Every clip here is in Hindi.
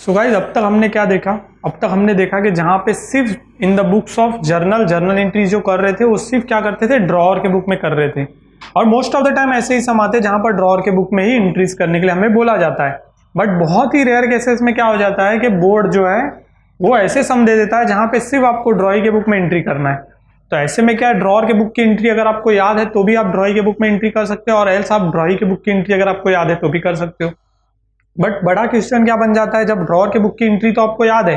सो गाइज अब तक हमने क्या देखा? अब तक हमने देखा कि जहाँ पे सिर्फ इन the books of journal entries जो कर रहे थे वो सिर्फ क्या करते थे, ड्रॉअर के बुक में कर रहे थे। और मोस्ट ऑफ द टाइम ऐसे ही सम आते हैं जहाँ पर ड्रॉअर के बुक में ही एंट्रीज करने के लिए हमें बोला जाता है। बट बहुत ही रेयर केसेस में क्या हो जाता है कि बोर्ड जो है वो ऐसे सम दे देता है जहाँ पे सिर्फ आपको ड्रॉई के बुक में एंट्री करना है। तो ऐसे में क्या है, ड्रॉअर के बुक की एंट्री अगर आपको याद है तो भी आप ड्रॉई के बुक में एंट्री कर सकते हो, और एल्स आप ड्रॉई के बुक की एंट्री अगर आपको याद है तो भी कर सकते हो। बट बड़ा क्वेश्चन क्या बन जाता है, जब ड्रॉअर के बुक की एंट्री तो आपको याद है,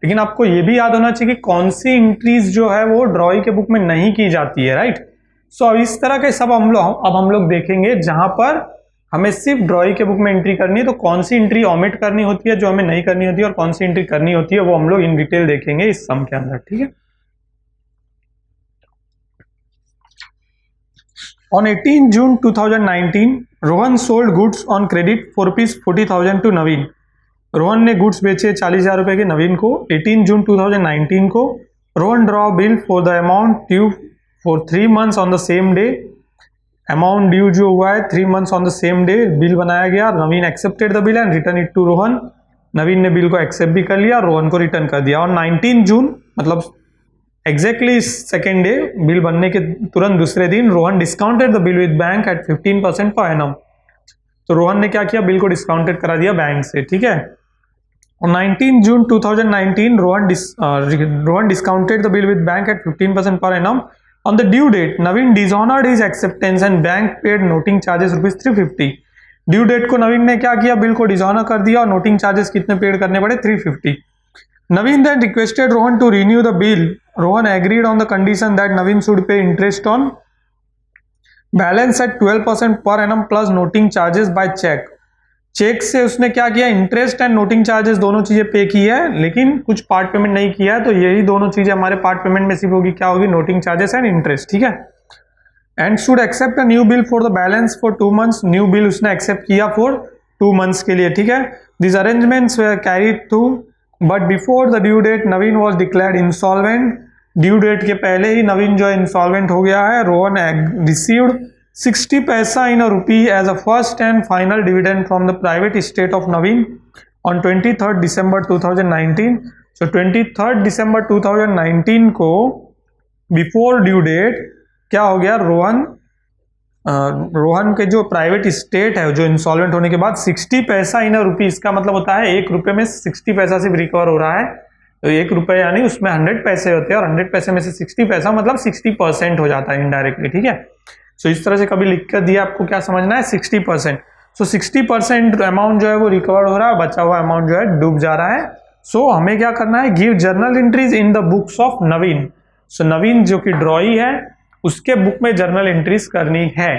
लेकिन आपको ये भी याद होना चाहिए कि कौन सी एंट्रीज जो है वो ड्रॉई के बुक में नहीं की जाती है, राइट। सो इस तरह के सब हम लोग देखेंगे जहां पर हमें सिर्फ ड्रॉई के बुक में एंट्री करनी है, तो कौन सी एंट्री ओमिट करनी होती है जो हमें नहीं करनी होती है, और कौन सी एंट्री करनी होती है वो हम लोग इन डिटेल देखेंगे इस सम के अंदर, ठीक है। On 18 June 2019, Rohan sold goods on credit for ₹40,000 to Naveen. Rohan ने गुड्स बेचे 40,000 रुपए के नवीन को 18 जून 2019 को। Rohan draw bill for the amount due for 3 months on the same day. Amount due जो हुआ है 3 months on the same day, bill बनाया गया। Naveen accepted the bill and return it to Rohan. Naveen ने बिल को एक्सेप्ट भी कर लिया, रोहन को रिटर्न कर दिया। और 19 जून मतलब एग्जैक्टली सेकेंड डे, बिल बनने के तुरंत दूसरे दिन, Rohan discounted the bill with bank at 15% per annum. तो रोहन ने क्या किया, बिल को डिस्काउंटेड करा दिया बैंक से, ठीक है। और 19 June 2019 Rohan discounted the bill with bank at 15% per annum. On the due date Naveen dishonoured his acceptance and bank paid noting charges ₹350। Due date को नवीन ने क्या किया, बिल को डिसऑनर कर दिया और नोटिंग चार्जेस कितने पेड करने पड़े, 350। Naveen then requested Rohan to renew the bill. Rohan agreed on the condition that Naveen should pay interest on balance at 12% per annum plus noting charges by check. Cheque से उसने क्या किया, इंटरेस्ट एंड नोटिंग चार्जेस दोनों चीजें पे की है, लेकिन कुछ पार्ट पेमेंट नहीं किया है। तो यही दोनों चीजें हमारे पार्ट पेमेंट में सिर्फ होगी, क्या होगी, नोटिंग चार्जेस एंड इंटरेस्ट, ठीक है। And should accept a new bill for the balance for 2 months। New bill उसने एक्सेप्ट किया फॉर 2 months के लिए, ठीक है। This arrangements were carried through but before the due date Naveen was declared insolvent. Due date के पहले ही नवीन जो है इंसॉल्वेंट हो गया है। Rohan received 60 paisa in a rupee as a first and final dividend from the private state of Naveen on 23 December 2019। So 23 दिसंबर 2019 को बिफोर ड्यू डेट क्या हो गया, रोहन के जो प्राइवेट स्टेट है जो इंसॉल्वेंट होने के बाद 60 पैसा इन रुपी, इसका मतलब होता है 1 रुपये में 60 पैसा सिर्फ रिकवर हो रहा है। तो 1 रुपये यानी उसमें 100 पैसे होते हैं, और 100 पैसे में से 60 पैसा मतलब 60% हो जाता है इनडायरेक्टली, ठीक है। सो इस तरह से कभी लिख कर दिया, आपको क्या समझना है, 60%। सो 60% अमाउंट जो है वो रिकवर हो रहा है, बचा हुआ अमाउंट जो है डूब जा रहा है। सो हमें क्या करना है, give journal entries in the books of Naveen. So Naveen जो कि ड्रॉई है उसके बुक में जर्नल एंट्रीज करनी है,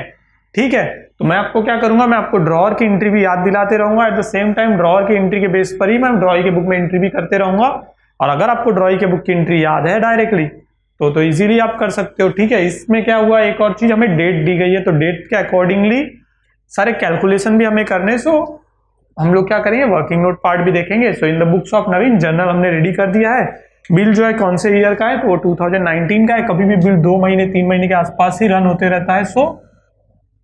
ठीक है। तो मैं आपको क्या करूंगा, मैं आपको ड्रॉअर की एंट्री भी याद दिलाते रहूंगा, at the same time drawer की एंट्री के बेस पर ही मैं ड्रॉई के बुक में एंट्री भी करते रहूंगा। और अगर आपको ड्रॉई के बुक की एंट्री याद है डायरेक्टली तो इजीली आप कर सकते हो, ठीक है। इसमें क्या हुआ, एक और चीज, हमें डेट दी गई है, तो डेट के अकॉर्डिंगली सारे कैलकुलेशन भी हमें करने। सो हम लोग क्या करेंगे, वर्किंग नोट पार्ट भी देखेंगे। So in the books of Naveen journal हमने रेडी कर दिया है। बिल जो है कौन से ईयर का है, तो वो 2019 का है। कभी भी बिल 2 महीने 3 महीने के आसपास ही रन होते रहता है। सो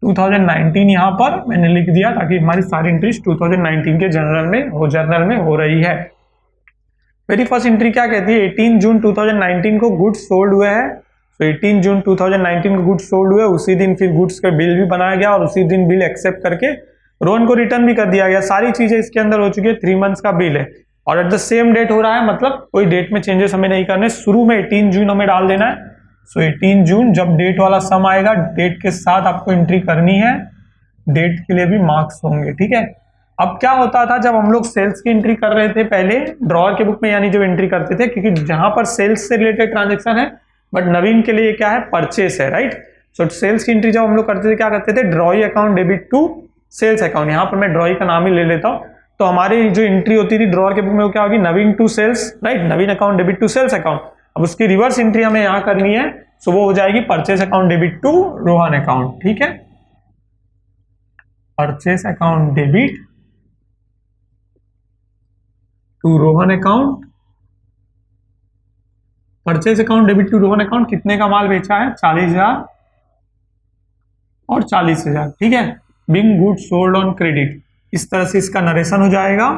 2019 यहाँ पर मैंने लिख दिया ताकि हमारी सारी एंट्रीज 2019 के जर्नल में हो रही है। वेरी फर्स्ट एंट्री क्या कहती है, 18 जून 2019 को गुड्स सोल्ड हुए हैं। तो 18 जून 2019 को गुड्स सोल्ड हुए, उसी दिन फिर गुड्स का बिल भी बनाया गया और उसी दिन बिल एक्सेप्ट करके रोहन को रिटर्न भी कर दिया गया। सारी चीजें इसके अंदर हो चुकी है, 3 months का बिल है और एट द सेम डेट हो रहा है, मतलब कोई डेट में चेंजेस हमें नहीं करने। शुरू में 18 जून हमें डाल देना है। सो 18 जून जब डेट वाला सम आएगा, डेट के साथ आपको एंट्री करनी है, डेट के लिए भी मार्क्स होंगे, ठीक है। अब क्या होता था, जब हम लोग सेल्स की एंट्री कर रहे थे पहले ड्रॉअर के बुक में, यानी जब एंट्री करते थे, क्योंकि जहां पर सेल्स से रिलेटेड ट्रांजेक्शन है, बट नवीन के लिए क्या है, परचेस है, राइट। सो सेल्स की एंट्री जब हम लोग करते थे, क्या करते थे, drawee account debit to sales account. यहाँ पर मैं ड्रॉई का नाम ही ले लेता हूँ। तो हमारी जो एंट्री होती थी ड्रॉअर के बुक में वो क्या होगी, Naveen to sales, right, Naveen account debit to sales account. अब उसकी रिवर्स एंट्री हमें यहाँ करनी है, सो वो हो जाएगी purchase account debit to Rohan account, ठीक है। Purchase account debit to Rohan account. Purchase account debit to Rohan account, कितने का माल बेचा है, 40,000 और 40,000, ठीक है। Bing good sold on credit, इस तरह से इसका नरेशन हो जाएगा।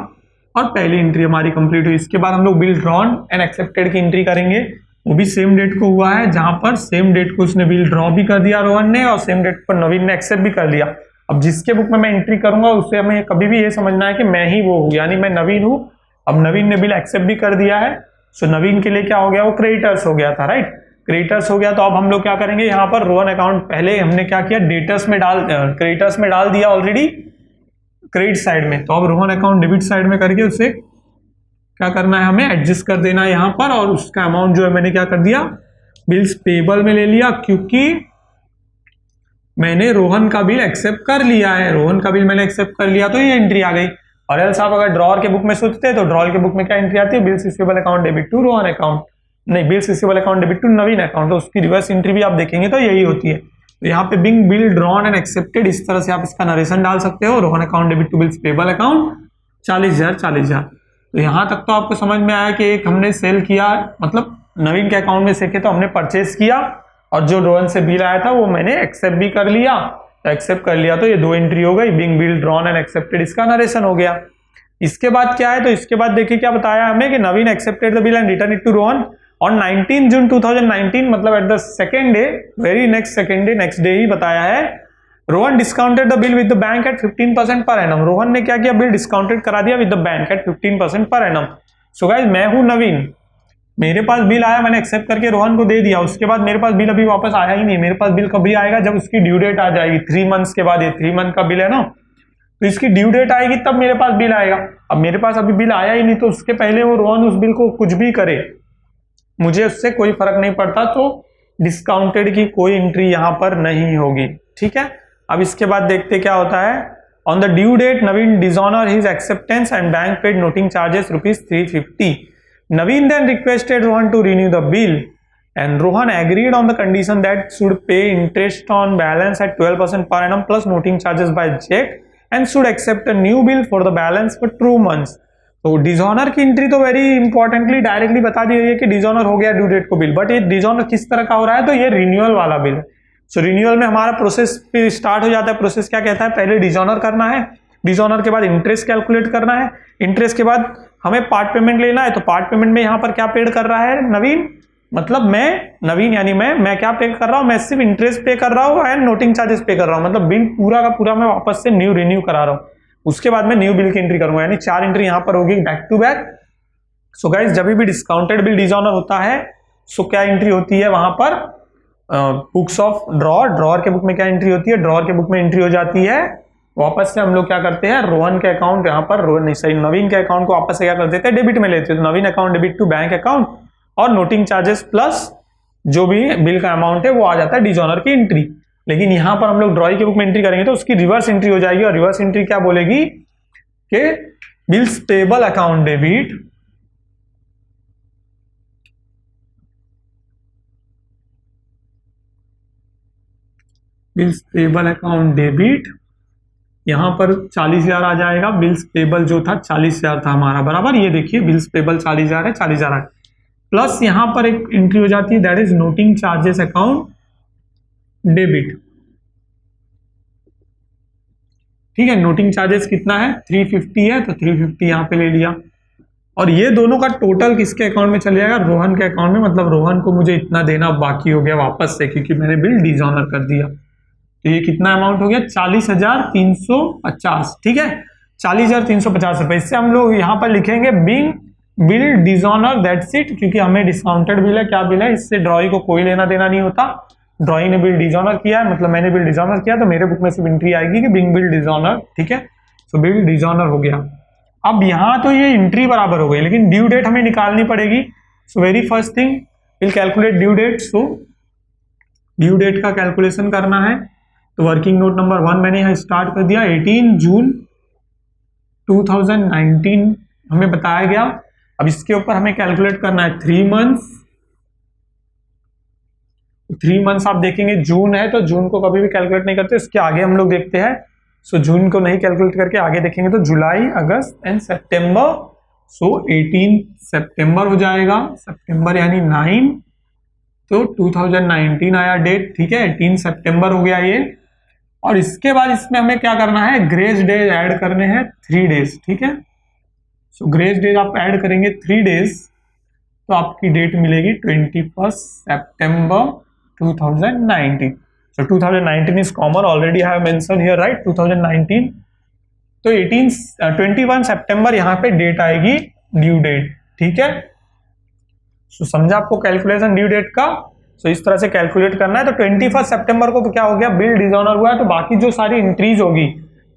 और पहली एंट्री हमारी कंप्लीट हुई। इसके बाद हम लोग बिल ड्रॉन एंड एक्सेप्टेड की एंट्री करेंगे, वो भी सेम डेट को हुआ है, जहां पर सेम डेट को उसने बिल ड्रॉ भी कर दिया रोहन ने, और सेम डेट पर नवीन ने एक्सेप्ट भी कर दिया। अब जिसके बुक में मैं एंट्री करूंगा उससे हमें कभी भी ये समझना है कि मैं ही वो हूँ, यानी मैं नवीन हूँ। अब नवीन ने बिल एक्सेप्ट भी कर दिया है, सो नवीन के लिए क्या हो गया, वो क्रेडिटर्स हो गया था, राइट, क्रेडिटर्स हो गया। तो अब हम लोग क्या करेंगे, यहाँ पर रोहन अकाउंट पहले हमने क्या किया, डेटर्स में क्रेडिटर्स में डाल दिया ऑलरेडी क्रेडिट साइड में, तो अब रोहन अकाउंट डेबिट साइड में करके उसे क्या करना है, हमें एडजस्ट कर देना है यहाँ पर, और उसका अमाउंट जो है मैंने क्या कर दिया, बिल्स पेबल में ले लिया, क्योंकि मैंने रोहन का बिल एक्सेप्ट कर लिया है, रोहन का बिल मैंने एक्सेप्ट कर लिया, तो ये एंट्री आ गई। और एल्स आप अगर ड्रॉअर के बुक में सोचते तो ड्रॉअर के बुक में क्या एंट्री आती है, bills receivable account debit to Rohan account, नहीं bills receivable account debit to Naveen account, तो उसकी रिवर्स एंट्री भी आप देखेंगे तो यही होती है। तो यहाँ पे being bill drawn and accepted, इस तरह से आप इसका नरेशन डाल सकते हो, Rohan account debit to bills payable account 40,000। तो यहाँ तक तो आपको समझ में आया कि एक हमने सेल किया, मतलब नवीन के अकाउंट में सेके तो हमने परचेस किया, और जो रोहन से बिल आया था वो मैंने एक्सेप्ट भी कर लिया, तो एक्सेप्ट कर लिया, तो ये दो एंट्री हो गई, being bill drawn and accepted, इसका नरेशन हो गया। इसके बाद क्या है, तो इसके बाद देखिए क्या बताया हमें कि Naveen accepted the bill and return it to Rohan on 19 June 2019, मतलब at the second day, very next second day, next day ही बताया है। Rohan discounted the bill with the bank at 15% per annum, Rohan ने क्या किया, बिल डिस्काउंटेड करा दिया with the bank at 15% per annum. So guys मैं हूं नवीन, मेरे पास बिल आया, मैंने एक्सेप्ट करके रोहन को दे दिया, उसके बाद मेरे पास बिल अभी वापस आया ही नहीं, मेरे पास बिल कभी आएगा, जब उसकी ड्यू डेट आ जाएगी 3 मंथ्स के बाद, ये 3 मंथ का बिल है ना, तो इसकी ड्यू डेट आएगी तब मेरे पास बिल आएगा। अब मेरे पास अभी बिल आया ही नहीं, तो उसके पहले वो रोहन उस बिल को कुछ भी करे, मुझे उससे कोई फर्क नहीं पड़ता, तो डिस्काउंटेड की कोई एंट्री यहां पर नहीं होगी, ठीक है। अब इसके बाद देखते क्या होता है, on the due date Naveen dishonour his acceptance and bank paid noting charges ₹350। Naveen then requested Rohan to renew the bill and Rohan agreed on the condition that should pay interest on balance at 12% per annum plus noting charges by check and should accept a new bill for the balance for 2 months। तो डिसऑनर की एंट्री तो वेरी इंपॉर्टेंटली डायरेक्टली बता दी गई है कि डिसऑनर हो गया ड्यू डेट को बिल, बट ये डिसऑनर किस तरह का हो रहा है, तो ये रिन्यूअल वाला बिल है। सो रिन्यूअल में हमारा प्रोसेस फिर स्टार्ट हो जाता है। प्रोसेस क्या कहता है, पहले डिसऑनर करना है, डिसऑनर के बाद इंटरेस्ट कैलकुलेट करना है, इंटरेस्ट के बाद हमें पार्ट पेमेंट लेना है, तो पार्ट पेमेंट में यहाँ पर क्या पेड कर रहा है नवीन, मतलब मैं नवीन यानी मैं क्या पे कर रहा हूँ, मैं सिर्फ इंटरेस्ट पे कर रहा हूँ एंड नोटिंग चार्जेस पे कर रहा हूँ, मतलब बिल पूरा का पूरा मैं वापस से न्यू रिन्यू करा रहा हूँ। उसके बाद मैं न्यू बिल की एंट्री करूंगा, यानी 4 एंट्री यहाँ पर होगी back to back. So guys जब भी डिस्काउंटेड बिल डिसऑनर होता है, सो क्या एंट्री होती है वहां पर, बुक्स ऑफ ड्रॉअर के बुक में क्या एंट्री होती है, ड्रॉअर के बुक में एंट्री हो जाती है, वापस से हम लोग क्या करते हैं, रोहन के अकाउंट यहाँ पर नवीन के अकाउंट को वापस से क्या कर देते हैं, डेबिट में लेते हैं, तो Naveen account debit to bank account, और नोटिंग चार्जेस प्लस जो भी बिल का अमाउंट है वो आ जाता है डिसऑनर की एंट्री। लेकिन यहाँ पर हम लोग ड्रॉई के बुक में एंट्री करेंगे तो उसकी रिवर्स एंट्री हो जाएगी, और रिवर्स एंट्री क्या बोलेगी कि bills payable account debit bills payable account debit, यहां पर 40,000 आ जाएगा, बिल्स पेबल जो था 40,000 था हमारा, बराबर, ये देखिए बिल्स पेबल 40,000 है, 40,000 है, प्लस यहां पर एक एंट्री हो जाती है that is noting charges account debit, ठीक है। नोटिंग चार्जेस कितना है, 350 है, तो 350 यहां पे ले लिया, और ये दोनों का टोटल किसके अकाउंट में चले जाएगा, रोहन के अकाउंट में, मतलब रोहन को मुझे इतना देना बाकी हो गया वापस से, क्योंकि मैंने बिल डिसऑनर कर दिया। तो ये कितना अमाउंट हो गया, 40,350, ठीक है, 40,350 रुपए। इससे हम लोग यहाँ पर लिखेंगे being bill dishonour, that's it, क्योंकि हमें डिस्काउंटेड बिल है, क्या बिल है, इससे ड्रॉई को कोई लेना देना नहीं होता, ड्रॉई ने बिल डिसऑनर किया है, मतलब मैंने बिल डिसऑनर किया, तो मेरे बुक में सिर्फ एंट्री आएगी कि बिंग बिल डिसऑनर, ठीक है। सो बिल डिसऑनर हो गया। अब यहाँ तो ये एंट्री बराबर हो गई, लेकिन ड्यू डेट हमें निकालनी पड़ेगी। So very first thing will calculate due date. So due date का कैलकुलेशन करना है, तो वर्किंग नोट नंबर 1 मैंने यहाँ स्टार्ट कर दिया, 18 जून 2019 हमें बताया गया। अब इसके ऊपर हमें कैलकुलेट करना है 3 मंथ्स। 3 मंथ्स आप देखेंगे जून है, तो जून को कभी भी कैलकुलेट नहीं करते, इसके आगे हम लोग देखते हैं। सो जून को नहीं कैलकुलेट करके आगे देखेंगे तो जुलाई, अगस्त एंड सितंबर। सो 18 सितंबर हो जाएगा, सितंबर यानी 9, तो 2019 आया डेट, ठीक है, 18 सितंबर हो गया ये। और इसके बाद इसमें हमें क्या करना है, ग्रेस डे ऐड करने हैं 3 डेज, ठीक है, सो ग्रेस डेज आप ऐड करेंगे 3 डेज, तो आपकी डेट मिलेगी 21 September 2019. So 2019 is common, already I have mentioned here, right? 2019. तो 21 सितंबर यहाँ पे डेट आएगी, ड्यू डेट, ठीक है। सो समझा आपको कैलकुलेशन ड्यू डेट का। सो इस तरह से कैलकुलेट करना है। तो 21 सितंबर को क्या हो गया, बिल डिसऑनर हुआ है, तो बाकी जो सारी एंट्रीज होगी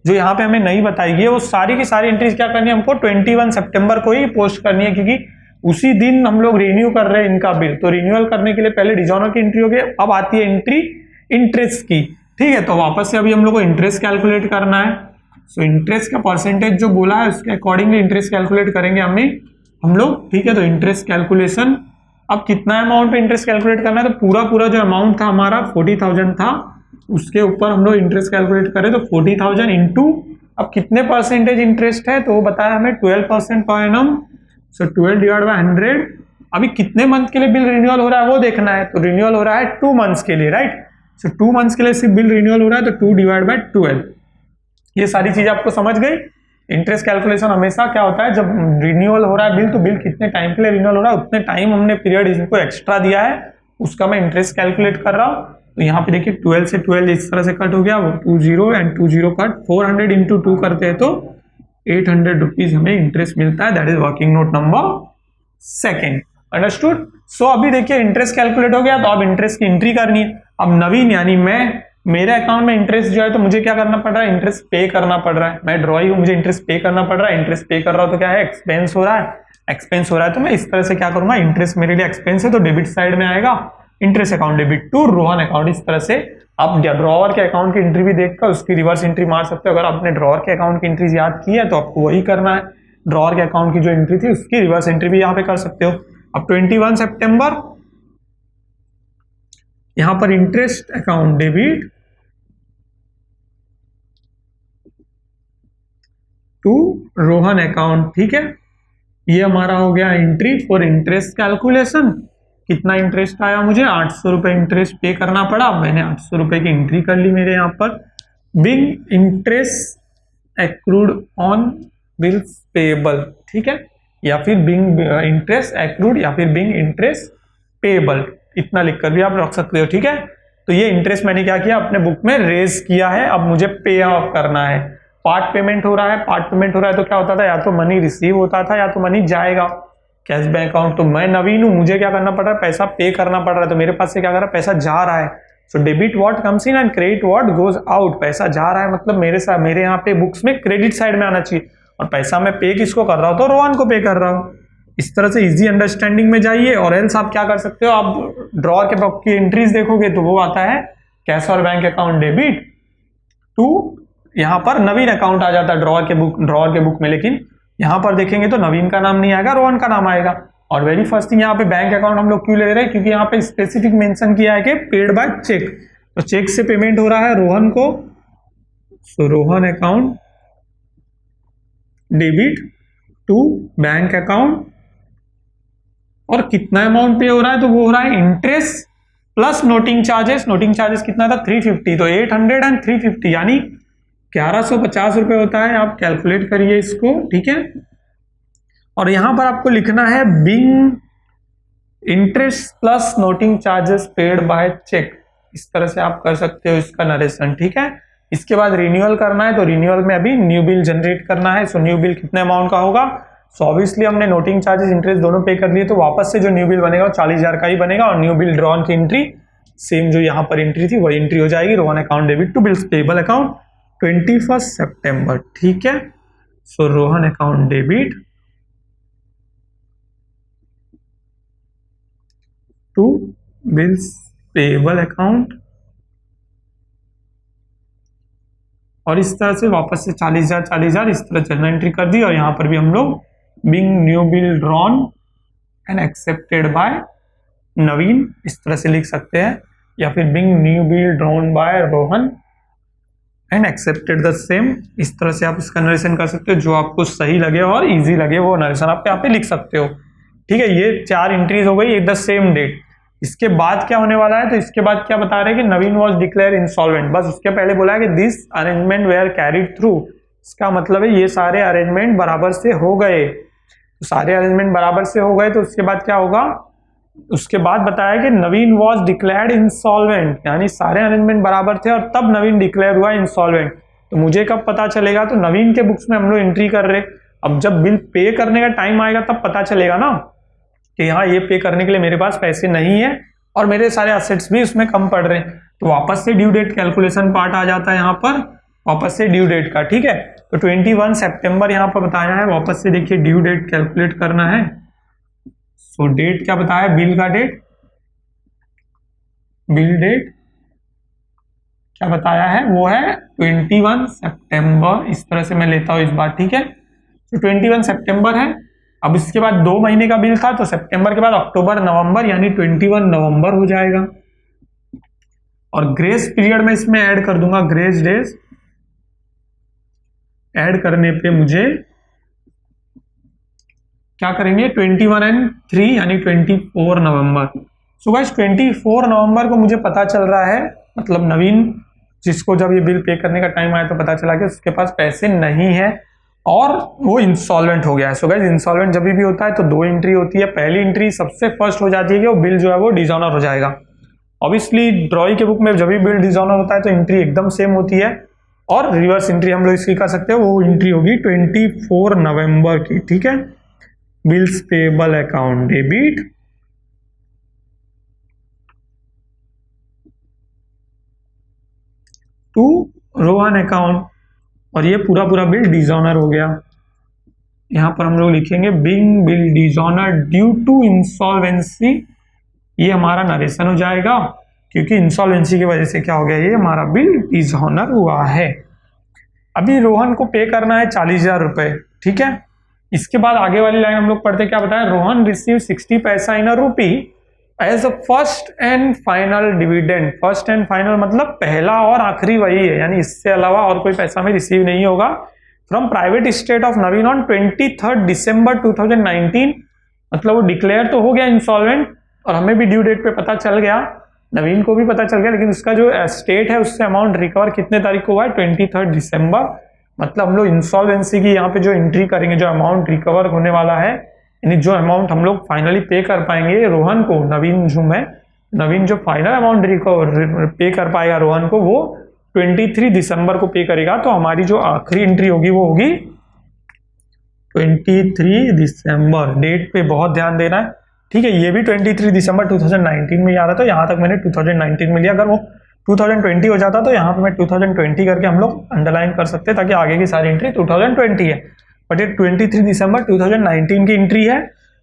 जो यहाँ पे हमें नहीं बताएगी, वो सारी की सारी एंट्रीज क्या करनी है हमको 21 सितंबर को ही पोस्ट करनी है, क्योंकि उसी दिन हम लोग रिन्यू कर रहे हैं इनका बिल। तो रिन्यूअल करने के लिए पहले डिसऑनर की एंट्री होगी, अब आती है एंट्री इंटरेस्ट की, ठीक है। तो वापस से अभी हम लोग को इंटरेस्ट कैलकुलेट करना है। सो इंटरेस्ट का परसेंटेज जो बोला है उसके अकॉर्डिंगली इंटरेस्ट कैलकुलेट करेंगे हम लोग, ठीक है। तो इंटरेस्ट कैलकुलेशन, अब कितना अमाउंट पे इंटरेस्ट कैलकुलेट करना है, तो पूरा जो अमाउंट था हमारा 40,000 था, उसके ऊपर हम लोग इंटरेस्ट कैलकुलेट करें तो 40,000 इंटू, अब कितने परसेंटेज इंटरेस्ट है तो वो बताया हमें 12% per annum. So 12 divide by 100। अभी कितने मंथ के लिए बिल रिन्यूअल हो रहा है वो देखना है, तो रिन्यूअल हो रहा है 2 मंथ्स के लिए, राइट। सो 2 मंथ्स के लिए सिर्फ बिल रिन्यूअल हो रहा है, तो 2 डिवाइड बाय 12। ये सारी चीजें आपको समझ गई। इंटरेस्ट कैलकुलेशन हमेशा क्या होता है, जब रिन्यूअल हो रहा है बिल, तो बिल कितने टाइम के लिए रिन्यूअल हो रहा है, उतने टाइम हमने पीरियड इसको एक्स्ट्रा दिया है, उसका मैं इंटरेस्ट कैलकुलेट कर रहा हूँ। तो यहाँ पे देखिए 12 से 12 इस तरह से कट हो गया, वो 20 एंड 20 कट, 400 इंटू 2 करते हैं तो 800 रुपीज हमें इंटरेस्ट मिलता है। That is working note number 2। Understood. So अभी देखिए इंटरेस्ट कैलकुलेट हो गया, तो अब इंटरेस्ट की एंट्री करनी है। अब नवीन यानी मेरे अकाउंट में इंटरेस्ट जो है, तो मुझे क्या करना पड़ रहा है, इंटरेस्ट पे करना पड़ रहा है। मैं ड्रॉई हूं, मुझे इंटरेस्ट पे करना पड़ रहा है। इंटरेस्ट पे कर रहा हूं तो क्या है, एक्सपेंस हो रहा है। एक्सपेंस हो रहा है तो मैं इस तरह से क्या करूंगा, इंटरेस्ट मेरे लिए एक्सपेंस है तो डेबिट साइड में आएगा, interest account debit to Rohan account. इस तरह से आप ड्रॉवर के अकाउंट की एंट्री भी देखकर उसकी रिवर्स एंट्री मार सकते हो। अगर आपने ड्रॉवर के अकाउंट की एंट्रीज याद की है तो आपको वही करना है, ड्रॉवर के अकाउंट की जो एंट्री थी उसकी रिवर्स एंट्री भी यहाँ पे कर सकते हो। अब 21 सितंबर यहां पर interest account debit to Rohan account, ठीक है। ये हमारा हो गया एंट्री फॉर इंटरेस्ट कैलकुलेशन। कितना इंटरेस्ट आया, मुझे 800 रुपए इंटरेस्ट पे करना पड़ा, मैंने 800 रुपए की एंट्री कर ली मेरे यहाँ पर। Being interest accrued on bills payable, ठीक है, या फिर बिंग इंटरेस्ट एक्रूड या फिर बिंग इंटरेस्ट पेएबल, इतना लिखकर भी आप रख सकते हो, ठीक है। तो ये इंटरेस्ट मैंने क्या किया, अपने बुक में रेज किया है, अब मुझे पे ऑफ करना है। पार्ट पेमेंट हो रहा है, पार्ट पेमेंट हो रहा है तो क्या होता था, या तो मनी रिसीव होता था या तो मनी जाएगा कैश बैंक अकाउंट। तो मैं नवीन हूं, मुझे क्या करना पड़ रहा है, पैसा पे करना पड़ रहा है, तो मेरे पास से क्या कर रहा है, पैसा जा रहा है। So debit what comes in and credit what goes out. पैसा जा रहा है मतलब मेरे यहाँ पे बुक्स में क्रेडिट साइड में आना चाहिए, और पैसा मैं पे किसको कर रहा हूँ, तो रोहन को पे कर रहा हूँ। इस तरह से इजी अंडरस्टैंडिंग में जाइए। और एल्स आप क्या कर सकते हो, आप ड्रॉअर के बुक की एंट्रीज देखोगे तो वो आता है कैश और बैंक अकाउंट डेबिट टू, यहाँ पर नवीन अकाउंट आ जाता है ड्रॉअर के बुक में, लेकिन यहाँ पर देखेंगे तो नवीन का नाम नहीं आएगा, रोहन का नाम आएगा। और वेरी फर्स्ट थिंग यहाँ पे बैंक अकाउंट हम लोग क्यों ले रहे हैं, क्योंकि यहाँ पे स्पेसिफिक मेंशन किया है कि पेड बाय चेक, तो चेक से पेमेंट हो रहा है रोहन को। So Rohan account debit to bank account, और कितना अमाउंट पे हो रहा है, तो वो हो रहा है interest plus noting charges. Noting charges कितना था 350, तो 800 एंड 350 यानी 1150 रुपए होता है। आप कैलकुलेट करिए इसको, ठीक है। और यहां पर आपको लिखना है being interest plus noting charges paid by cheque. इस तरह से आप कर सकते हो इसका नरेशन, ठीक है। इसके बाद रिन्यूअल करना है, तो रिन्यूअल में अभी न्यू बिल जनरेट करना है। सो न्यू बिल कितने अमाउंट का होगा, सो ऑब्वियसली हमने नोटिंग चार्जेस इंटरेस्ट दोनों पे कर लिए, तो वापस से जो न्यू बिल बनेगा वो 40,000 का ही बनेगा। और न्यू बिल ड्रॉन की एंट्री सेम जो यहाँ पर एंट्री थी वही एंट्री हो जाएगी, Rohan account debit to bills payable account 21 सितंबर, ठीक है। So Rohan account debit to bills payable account, और इस तरह से वापस से 40,000 इस तरह जनरल एंट्री कर दी। और यहाँ पर भी हम लोग being new bill drawn and accepted by Naveen इस तरह से लिख सकते हैं, या फिर being new bill drawn by Rohan and accepted the same. इस तरह से आप इसका नरेशन कर सकते हो, जो आपको सही लगे और इजी लगे वो नरेशन आप यहाँ पे लिख सकते हो, ठीक है। ये 4 एंट्रीज हो गई द सेम डेट। इसके बाद क्या होने वाला है, तो इसके बाद क्या बता रहे हैं कि नवीन वॉज डिक्लेयर इंसॉल्वेंट। बस उसके पहले बोला है कि this arrangement were carried through इसका मतलब है ये सारे अरेंजमेंट बराबर से हो गए। तो सारे अरेंजमेंट बराबर से हो गए तो उसके बाद क्या होगा, उसके बाद बताया कि नवीन वॉज डिक्लेयर्ड इंसॉल्वेंट, यानी सारे अरेंजमेंट बराबर थे और तब नवीन डिक्लेयर हुआ इंसॉल्वेंट। तो मुझे कब पता चलेगा, तो नवीन के बुक्स में हम लोग एंट्री कर रहे, अब जब बिल पे करने का टाइम आएगा तब पता चलेगा ना कि हाँ ये पे करने के लिए मेरे पास पैसे नहीं है और मेरे सारे असेट्स भी उसमें कम पड़ रहे हैं। तो वापस से ड्यू डेट कैलकुलेशन पार्ट आ जाता है यहाँ पर, वापस से ड्यू डेट का, ठीक है। तो 21 सितंबर यहाँ पर बताया है, वापस से देखिए ड्यू डेट कैलकुलेट करना है। सो डेट क्या बताया, बिल का डेट, बिल डेट क्या बताया है, वो है 21 सितंबर। इस तरह से मैं लेता हूं इस बार, ठीक है। तो 21 सितंबर है। अब इसके बाद 2 महीने का बिल था, तो सितंबर के बाद अक्टूबर नवंबर, यानी 21 नवंबर हो जाएगा। और ग्रेस पीरियड में इसमें ऐड कर दूंगा, ग्रेस डेज ऐड करने पे मुझे क्या करेंगे, 21 और 3 यानी 24 नवंबर। सो गाइस 24 नवंबर को मुझे पता चल रहा है, मतलब नवीन जिसको जब ये बिल पे करने का टाइम आया तो पता चला कि उसके पास पैसे नहीं है और वो इंसॉल्वेंट हो गया है। सो गाइस इंसॉल्वेंट जब भी होता है तो 2 एंट्री होती है। पहली एंट्री सबसे फर्स्ट हो जाती है कि वो बिल जो है वो डिसऑनर हो जाएगा। ऑब्वियसली ड्रॉई के बुक में जब भी बिल डिसऑनर होता है तो एंट्री एकदम सेम होती है, और रिवर्स एंट्री हम लोग इसकी कर सकते हैं, वो एंट्री होगी 24 नवंबर की, ठीक है। Bills payable account debit to Rohan account, और ये पूरा पूरा बिल डिसऑनर हो गया। यहां पर हम लोग लिखेंगे being bill dishonour due to insolvency, ये हमारा नरेशन हो जाएगा क्योंकि इंसॉल्वेंसी की वजह से क्या हो गया, ये हमारा बिल डिसऑनर हुआ है। अभी रोहन को पे करना है 40,000 रुपए, ठीक है। इसके बाद आगे वाली लाइन हम लोग पढ़ते क्या बताया, Rohan receive 60 paisa in a rupee as a first and final dividend. First and final मतलब पहला और आखिरी वही है, यानी इससे अलावा और कोई पैसा में रिसीव नहीं होगा। From private state of Naveen on 23 दिसंबर 2019, मतलब वो डिक्लेयर तो हो गया इंसॉल्वेंट और हमें भी ड्यू डेट पे पता चल गया, नवीन को भी पता चल गया, लेकिन उसका जो स्टेट है उससे अमाउंट रिकवर कितने तारीख को हुआ है, 23 दिसंबर। मतलब हम लोग इंसॉल्वेंसी की यहाँ पे जो एंट्री करेंगे, जो अमाउंट रिकवर होने वाला है, यानी जो अमाउंट हम लोग फाइनली पे कर पाएंगे रोहन को, नवीन जो फाइनल अमाउंट रिकवर पे कर पाएगा रोहन को, वो 23 दिसंबर को पे करेगा। तो हमारी जो आखिरी एंट्री होगी वो होगी 23 दिसंबर। डेट पे बहुत ध्यान देना है, ठीक है। ये भी 23 दिसंबर 2019 में आ रहा था, यहाँ तक मैंने 2019 में लिया। अगर वो 2020 हो जाता तो यहाँ पे मैं 2020 करके हम लोग अंडरलाइन कर सकते हैं, ताकि आगे की सारी एंट्री 2020 है, बट ये 23 दिसंबर 2019 की एंट्री है।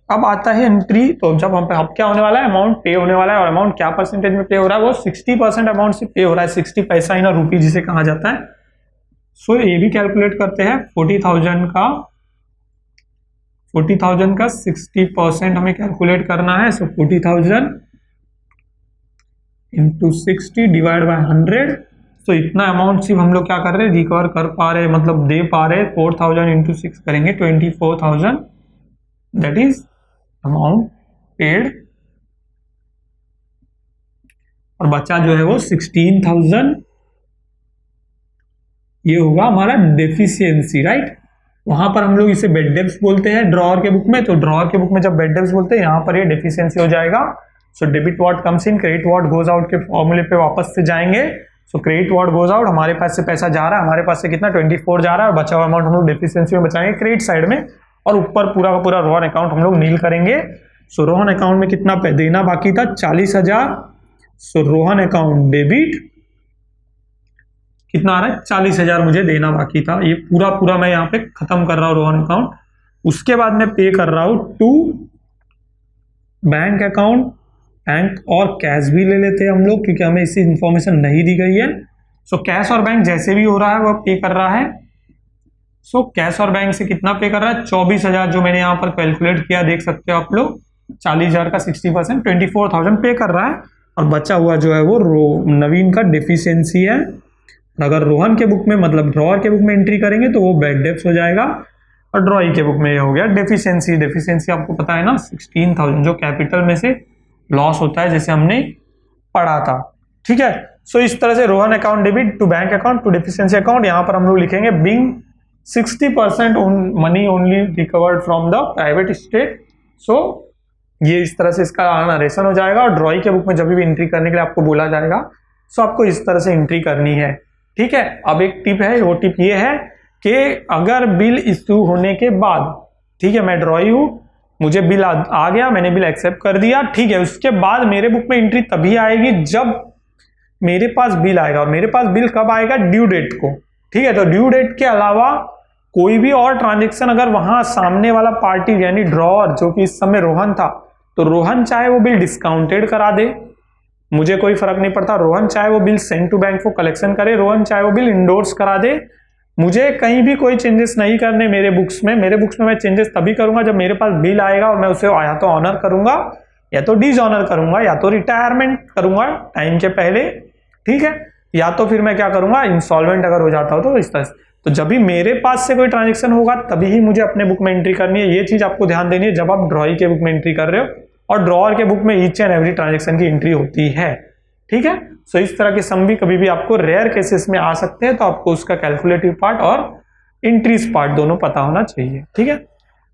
अब आता है एंट्री, तो जब हम पे अब क्या होने वाला है, अमाउंट पे होने वाला है, और अमाउंट क्या परसेंटेज में पे हो रहा है, वो 60% अमाउंट से पे हो रहा है, 60 पैसा इन रूपी जिसे कहा जाता है। सो ये भी कैलकुलेट करते हैं, 40,000 का 60% हमें कैलकुलेट करना है। सो 40,000 इंटू 60 डिवाइड बाय 100। तो इतना अमाउंट सिर्फ हम लोग क्या कर रहे हैं, रिकवर कर पा रहे, मतलब दे पा रहे। 4,000 इंटू 6 करेंगे 24,000, दैट इज अमाउंट पेड, और बचा जो है वो 16,000, ये होगा हमारा डेफिशिएंसी, राइट। वहां पर हम लोग इसे बेड डेब्ट्स बोलते हैं ड्रॉअर के बुक में, तो ड्रॉअर के बुक में जब बेड डेब्ट्स बोलते हैं, यहाँ पर ये डेफिशिएंसी हो जाएगा। So debit what comes in, credit what goes out के फॉर्मूले पे वापस से जाएंगे। सो क्रेडिट व्हाट गोज आउट, हमारे पास से पैसा जा रहा है, हमारे पास से कितना 24 जा रहा है, और बचा हुआ अमाउंट हम लोग डेफिशिएंसी में बचाएंगे क्रेडिट साइड में, और ऊपर पूरा का पूरा रोहन अकाउंट हम लोग नील करेंगे। सो रोहन अकाउंट में कितना देना बाकी था, 40,000। सो रोहन अकाउंट डेबिट कितना आ रहा है, 40,000 मुझे देना बाकी था। ये पूरा पूरा मैं यहाँ पे खत्म कर रहा हूँ रोहन अकाउंट। उसके बाद मैं पे कर रहा हूँ टू बैंक अकाउंट, बैंक और कैश भी ले लेते हैं हम लोग, क्योंकि हमें इसी इंफॉर्मेशन नहीं दी गई है। सो कैश और बैंक जैसे भी हो रहा है वो पे कर रहा है। सो कैश और बैंक से कितना पे कर रहा है, 24,000 जो मैंने यहाँ पर कैलकुलेट किया, देख सकते हो आप लोग, 40,000 का 60%, 24,000 पे कर रहा है, और बचा हुआ जो है वो नवीन का डेफिशिएंसी है। अगर रोहन के बुक में, मतलब ड्रॉअर के बुक में एंट्री करेंगे तो वो बैड डेब्ट्स हो जाएगा, और ड्रॉई के बुक में ये हो गया डेफिशिएंसी। डेफिशिएंसी आपको पता है ना, 16,000 जो कैपिटल में से लॉस होता है, जैसे हमने पढ़ा था, ठीक है। सो इस तरह से Rohan account debit to bank account to deficiency account, यहाँ पर हम लोग लिखेंगे being 60% money only recovered from the private state. So ये इस तरह से इसका नरेशन हो जाएगा, और ड्रॉई के बुक में जब भी एंट्री करने के लिए आपको बोला जाएगा सो आपको इस तरह से एंट्री करनी है। ठीक है, अब एक टिप है, वो टिप ये है कि अगर बिल इश्यू होने के बाद, ठीक है, मैं ड्रॉई हूं, मुझे बिल आ गया, मैंने बिल एक्सेप्ट कर दिया, ठीक है, उसके बाद मेरे बुक में एंट्री तभी आएगी जब मेरे पास बिल आएगा। और मेरे पास बिल कब आएगा? ड्यू डेट को। ठीक है, तो ड्यू डेट के अलावा कोई भी और ट्रांजेक्शन अगर वहां सामने वाला पार्टी यानी ड्रॉअर, जो कि इस समय रोहन था, तो रोहन चाहे वो बिल डिस्काउंटेड करा दे, मुझे कोई फर्क नहीं पड़ता। रोहन चाहे वो bill send to bank for collection करे, रोहन चाहे वो बिल इंडोर्स करा दे, मुझे कहीं भी कोई चेंजेस नहीं करने मेरे बुक्स में। मेरे बुक्स में मैं चेंजेस तभी करूंगा जब मेरे पास बिल आएगा, और मैं उसे या तो ऑनर करूंगा या तो डिसऑनर करूंगा या तो रिटायरमेंट करूंगा टाइम के पहले। ठीक है, या तो फिर मैं क्या करूंगा, इंसॉल्वेंट अगर हो जाता हो तो इस तरह से। तो जब भी मेरे पास से कोई ट्रांजेक्शन होगा तभी ही मुझे अपने बुक में एंट्री करनी है। ये चीज आपको ध्यान देनी है जब आप ड्रॉई के बुक में एंट्री कर रहे हो, और ड्रॉअर के बुक में ईच एंड एवरी ट्रांजेक्शन की एंट्री होती है। ठीक है, सो इस तरह के सम भी कभी भी आपको रेयर केसेस में आ सकते हैं, तो आपको उसका कैलकुलेटिव पार्ट और एंट्रीज पार्ट दोनों पता होना चाहिए। ठीक है।